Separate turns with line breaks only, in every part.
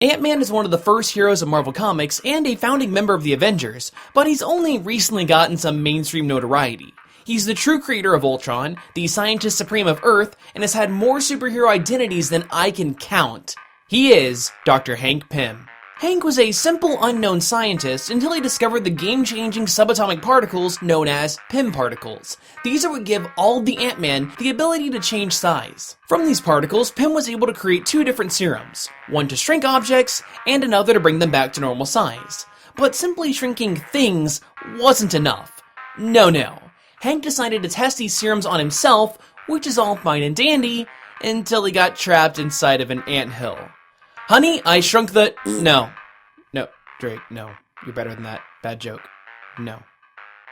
Ant-Man is one of the first heroes of Marvel Comics and a founding member of the Avengers, but he's only recently gotten some mainstream notoriety. He's the true creator of Ultron, the scientist supreme of Earth, and has had more superhero identities than I can count. He is Dr. Hank Pym. Hank was a simple unknown scientist until he discovered the game-changing subatomic particles known as Pym particles. These are what give all the Ant-Man the ability to change size. From these particles, Pym was able to create two different serums, one to shrink objects and another to bring them back to normal size. But simply shrinking things wasn't enough. No. Hank decided to test these serums on himself, which is all fine and dandy, until he got trapped inside of an anthill. Honey, I shrunk the... No, Drake, no. You're better than that. Bad joke. No.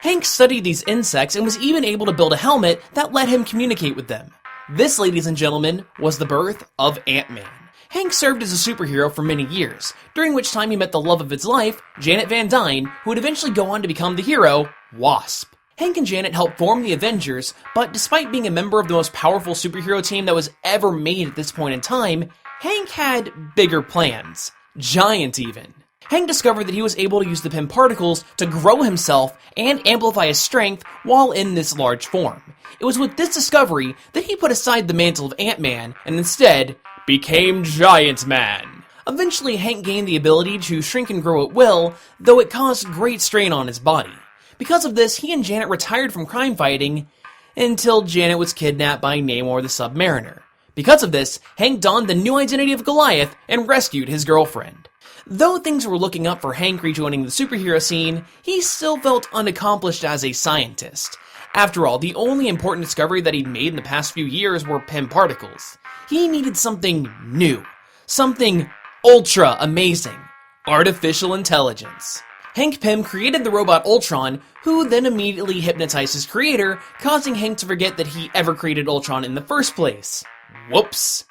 Hank studied these insects and was even able to build a helmet that let him communicate with them. This, ladies and gentlemen, was the birth of Ant-Man. Hank served as a superhero for many years, during which time he met the love of his life, Janet Van Dyne, who would eventually go on to become the hero, Wasp. Hank and Janet helped form the Avengers, but despite being a member of the most powerful superhero team that was ever made at this point in time, Hank had bigger plans. Giant, even. Hank discovered that he was able to use the Pym particles to grow himself and amplify his strength while in this large form. It was with this discovery that he put aside the mantle of Ant-Man and instead became Giant Man. Eventually, Hank gained the ability to shrink and grow at will, though it caused great strain on his body. Because of this, he and Janet retired from crime fighting until Janet was kidnapped by Namor the Submariner. Because of this, Hank donned the new identity of Goliath and rescued his girlfriend. Though things were looking up for Hank rejoining the superhero scene, he still felt unaccomplished as a scientist. After all, the only important discovery that he'd made in the past few years were Pym particles. He needed something new. Something ultra amazing. Artificial intelligence. Hank Pym created the robot Ultron, who then immediately hypnotized his creator, causing Hank to forget that he ever created Ultron in the first place. Whoops.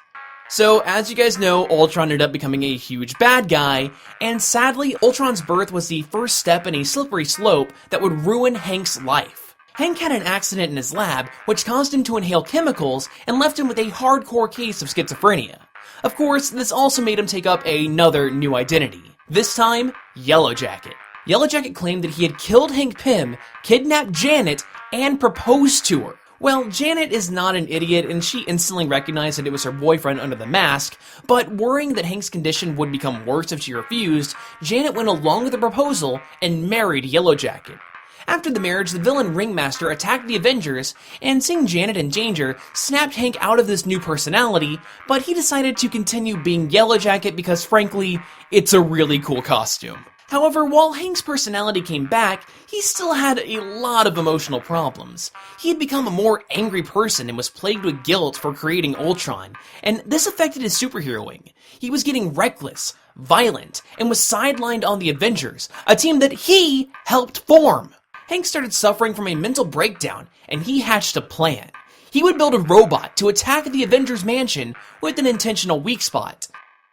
So, as you guys know, Ultron ended up becoming a huge bad guy, and sadly, Ultron's birth was the first step in a slippery slope that would ruin Hank's life. Hank had an accident in his lab, which caused him to inhale chemicals and left him with a hardcore case of schizophrenia. Of course, this also made him take up another new identity. This time, Yellow Jacket. Yellow Jacket claimed that he had killed Hank Pym, kidnapped Janet, and proposed to her. Well, Janet is not an idiot, and she instantly recognized that it was her boyfriend under the mask, but worrying that Hank's condition would become worse if she refused, Janet went along with the proposal and married Yellow Jacket. After the marriage, the villain Ringmaster attacked the Avengers, and seeing Janet in danger, snapped Hank out of this new personality, but he decided to continue being Yellow Jacket because, frankly, it's a really cool costume. However, while Hank's personality came back, he still had a lot of emotional problems. He had become a more angry person and was plagued with guilt for creating Ultron, and this affected his superheroing. He was getting reckless, violent, and was sidelined on the Avengers, a team that he helped form. Hank started suffering from a mental breakdown, and he hatched a plan. He would build a robot to attack the Avengers mansion with an intentional weak spot.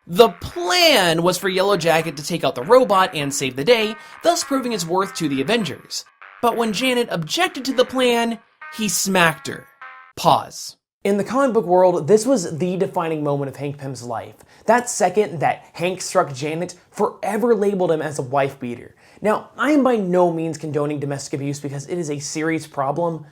The plan was for Yellow Jacket to take out the robot and save the day, thus proving his worth to the Avengers. But when Janet objected to the plan, he smacked her. Pause. In the comic book world, this was the defining moment of Hank Pym's life. That second that Hank struck Janet forever labeled him as a wife beater. Now, I am by no means condoning domestic abuse because it is a serious problem,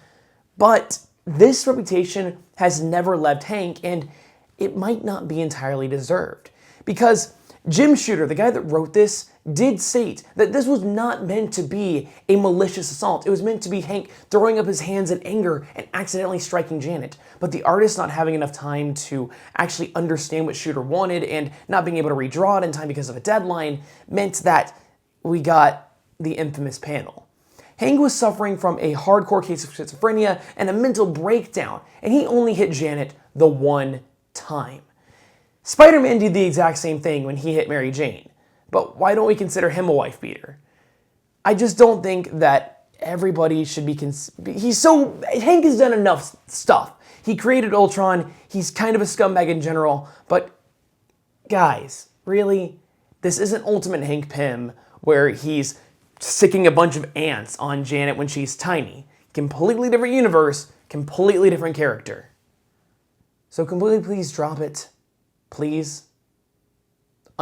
but this reputation has never left Hank, and it might not be entirely deserved. Because Jim Shooter, the guy that wrote this, did state that this was not meant to be a malicious assault. It was meant to be Hank throwing up his hands in anger and accidentally striking Janet. But the artist not having enough time to actually understand what Shooter wanted and not being able to redraw it in time because of a deadline meant that we got the infamous panel. Hank was suffering from a hardcore case of schizophrenia and a mental breakdown, and he only hit Janet the one time. Spider-Man did the exact same thing when he hit Mary Jane, but why don't we consider him a wife beater? I just don't think that everybody should be Hank has done enough stuff. He created Ultron, he's kind of a scumbag in general, but guys, really? This isn't Ultimate Hank Pym, where he's sticking a bunch of ants on Janet when she's tiny. Completely different universe, completely different character. So completely please drop it. Please.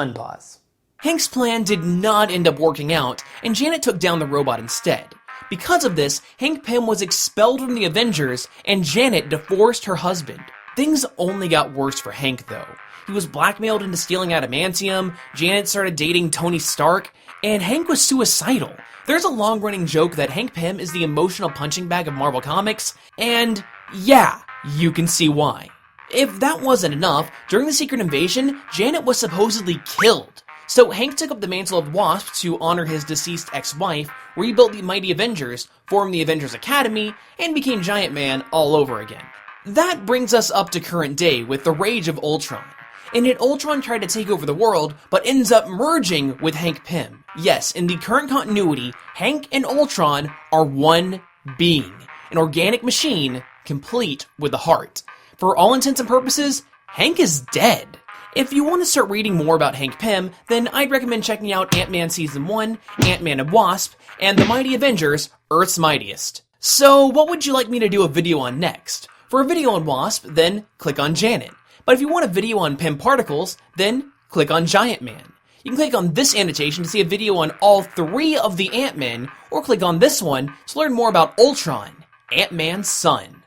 Unpause. Hank's plan did not end up working out, and Janet took down the robot instead. Because of this, Hank Pym was expelled from the Avengers, and Janet divorced her husband. Things only got worse for Hank, though. He was blackmailed into stealing adamantium, Janet started dating Tony Stark, and Hank was suicidal. There's a long-running joke that Hank Pym is the emotional punching bag of Marvel Comics, and yeah, you can see why. If that wasn't enough, during the Secret Invasion, Janet was supposedly killed. So Hank took up the mantle of Wasp to honor his deceased ex-wife, rebuilt the Mighty Avengers, formed the Avengers Academy, and became Giant Man all over again. That brings us up to current day with the Rage of Ultron. In it, Ultron tried to take over the world, but ends up merging with Hank Pym. Yes, in the current continuity, Hank and Ultron are one being, an organic machine, complete with a heart. For all intents and purposes, Hank is dead. If you want to start reading more about Hank Pym, then I'd recommend checking out Ant-Man Season 1, Ant-Man and Wasp, and The Mighty Avengers, Earth's Mightiest. So what would you like me to do a video on next? For a video on Wasp, then click on Janet. But if you want a video on Pym Particles, then click on Giant Man. You can click on this annotation to see a video on all 3 of the Ant-Men, or click on this one to learn more about Ultron, Ant-Man's son.